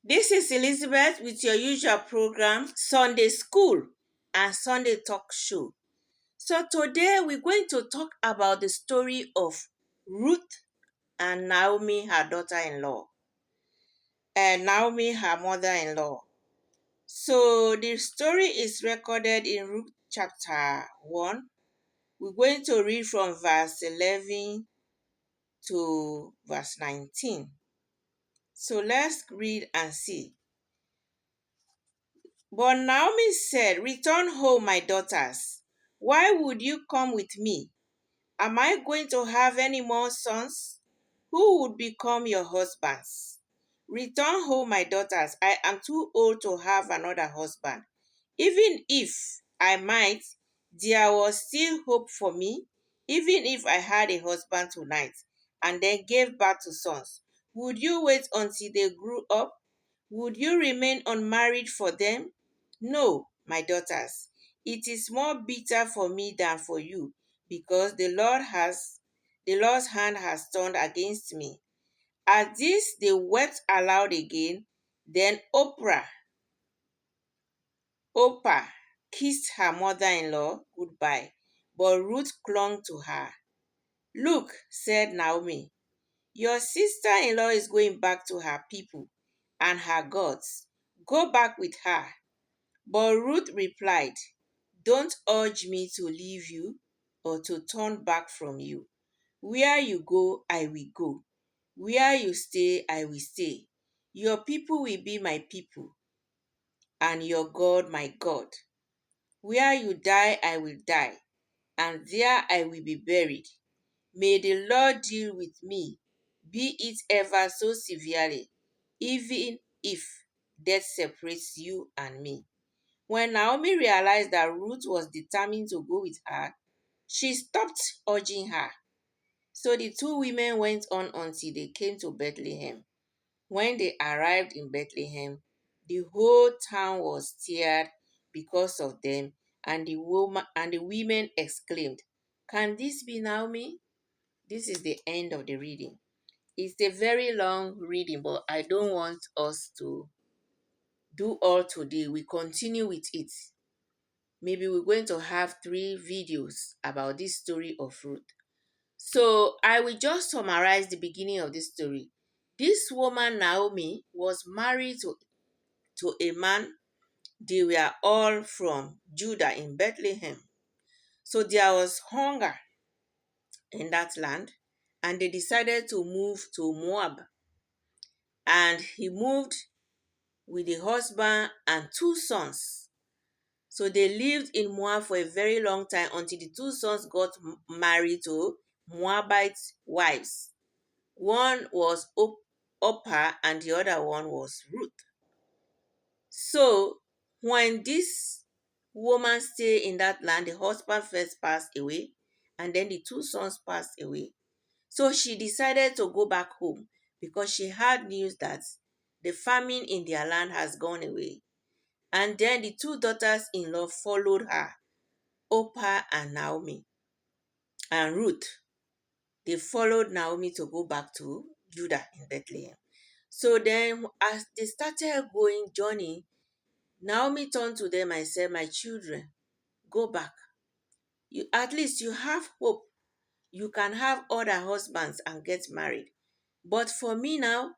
This is Elizabeth with your usual program, Sunday School and Sunday Talk Show. So today we're going to talk about the story of Ruth and Naomi, her daughter-in-law, and Naomi, her mother-in-law. So the story is recorded in Ruth chapter 1. We're going to read from verse 11 to verse 19. So let's read and see. But Naomi said, "Return home, my daughters. Why would you come with me? Am I going to have any more sons? Who would become your husbands? Return home, my daughters. I am too old to have another husband. Even if I might, there was still hope for me. Even if I had a husband tonight and then gave birth to sons, would you wait until they grew up? Would you remain unmarried for them? No, my daughters. It is more bitter for me than for you, because the Lord's hand has turned against me." At this they wept aloud again. Then Oprah kissed her mother-in-law goodbye, but Ruth clung to her. "Look," said Naomi, "your sister-in-law is going back to her people and her gods. Go back with her." But Ruth replied, "Don't urge me to leave you or to turn back from you. Where you go, I will go. Where you stay, I will stay. Your people will be my people, and your God my God. Where you die, I will die, and there I will be buried. May the Lord deal with me, be it ever so severely, even if death separates you and me." When Naomi realized that Ruth was determined to go with her, she stopped urging her. So the two women went on until they came to Bethlehem. When they arrived in Bethlehem, the whole town was stirred because of them, and the women exclaimed, "Can this be Naomi?" This is the end of the reading. It's a very long reading, but I don't want us to do all today. We continue with it. Maybe we're going to have 3 videos about this story of Ruth. So I will just summarize the beginning of this story. This woman, Naomi, was married to a man. They were all from Judah in Bethlehem. So there was hunger in that land, and they decided to move to Moab. And he moved with a husband and 2 sons. So they lived in Moab for a very long time until the 2 sons got married to Moabite wives. One was Orpah and the other one was Ruth. So when this woman stayed in that land, the husband first passed away and then the 2 sons passed away. So she decided to go back home because she had news that the famine in their land has gone away. And then the 2 daughters-in-law followed her, Orpah and Naomi and Ruth. They followed Naomi to go back to Judah in Bethlehem. So then as they started going journey, Naomi turned to them and said, "My children, go back. At least you have hope. You can have other husbands and get married. But for me now,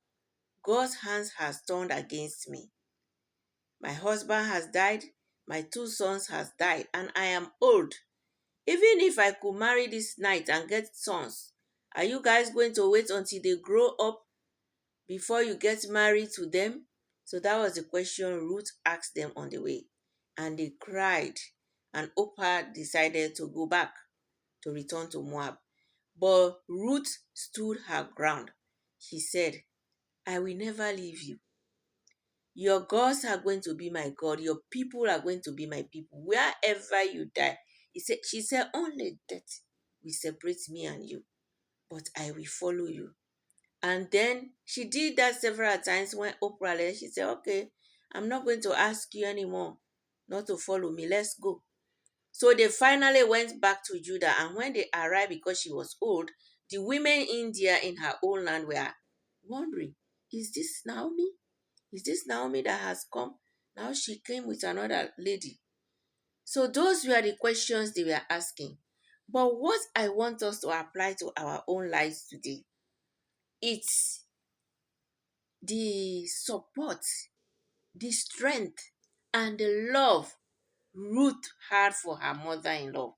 God's hands has turned against me. My husband has died, my 2 sons has died, and I am old. Even if I could marry this night and get sons, are you guys going to wait until they grow up before you get married to them?" So that was the question Ruth asked them on the way. And they cried. And Orpah decided to go back, to return to Moab. But Ruth stood her ground. She said, "I will never leave you. Your gods are going to be my God. Your people are going to be my people. Wherever you die." She said, "Only death will separate me and you, but I will follow you." And then she did that several times. When Oprah left, she said, "Okay, I'm not going to ask you anymore not to follow me. Let's go." So they finally went back to Judah. And when they arrived, because she was old, the women in there in her own land were wondering, "Is this Naomi? Is this Naomi that has come? Now she came with another lady. So those were the questions they were asking. But what I want us to apply to our own lives today, it's the support, the strength, and the love Ruth had for her mother-in-law.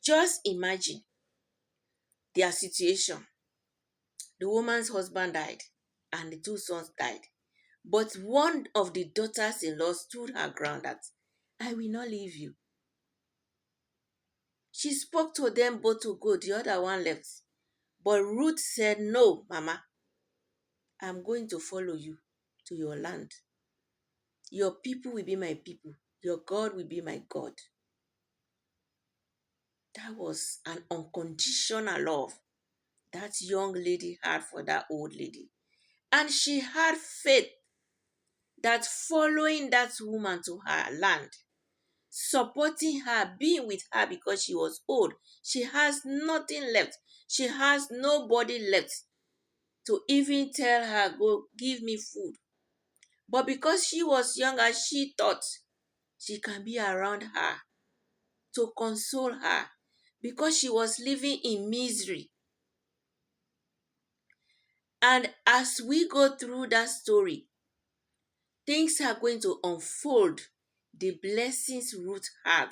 Just imagine their situation. The woman's husband died and the two sons died. But one of the daughters-in-law stood her ground that I will not leave you. She spoke to them both to go, the other one left. But Ruth said, no, Mama, I'm going to follow you to your land. Your people will be my people. Your God will be my God. That was an unconditional love that young lady had for that old lady. And she had faith that following that woman to her land, supporting her, being with her because she was old, she has nothing left. She has nobody left to even tell her, go give me food. But because she was younger, she thought she can be around her to console her because she was living in misery. And as we go through that story, things are going to unfold the blessings Ruth had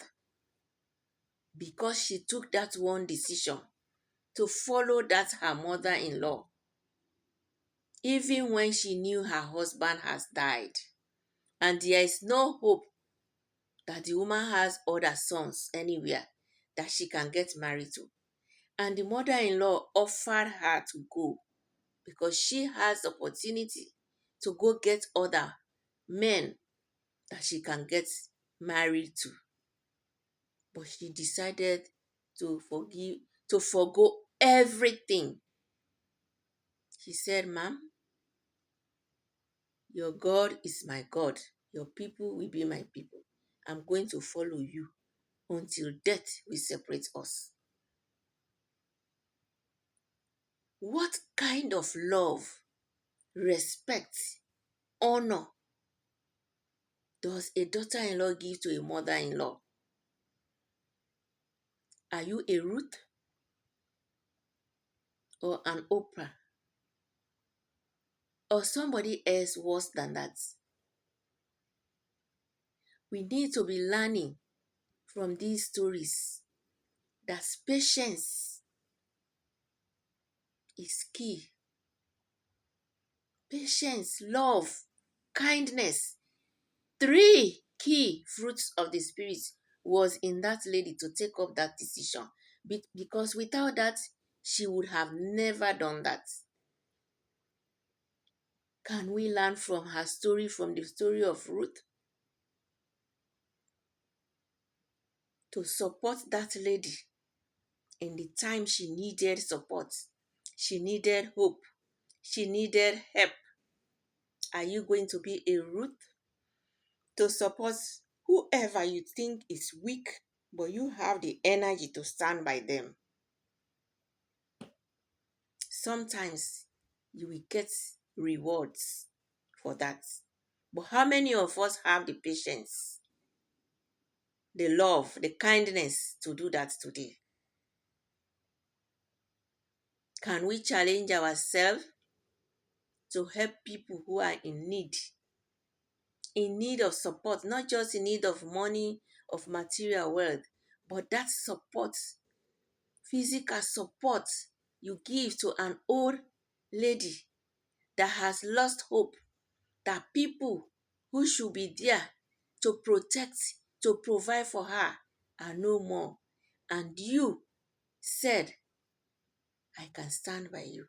because she took that one decision to follow that her mother-in-law, even when she knew her husband has died. And there is no hope that the woman has other sons anywhere that she can get married to. And the mother-in-law offered her to go because she has the opportunity to go get other men that she can get married to. But she decided to forgo everything. She said, Ma'am, your God is my God. Your people will be my people. I'm going to follow you until death will separate us. What kind of love, respect, honor does a daughter-in-law give to a mother-in-law? Are you a Ruth or an Oprah or somebody else worse than that? We need to be learning from these stories that patience is key. Patience, love, kindness. 3 key fruits of the Spirit was in that lady to take up that decision. Because without that, she would have never done that. Can we learn from her story, from the story of Ruth, to support that lady in the time she needed support? She needed hope. She needed help. Are you going to be a Ruth to support whoever you think is weak, but you have the energy to stand by them? Sometimes you will get rewards for that. But how many of us have the patience, the love, the kindness to do that today? Can we challenge ourselves to help people who are in need of support, not just in need of money, of material wealth, but that support, physical support you give to an old lady that has lost hope, that people who should be there to protect, to provide for her are no more. And you said, I can stand by you.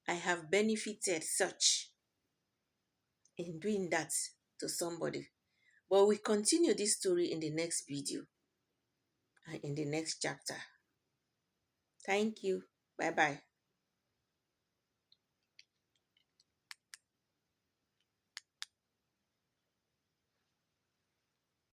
I have benefited such in doing that to somebody. But we continue this story in the next video and in the next chapter. Thank you. Bye bye.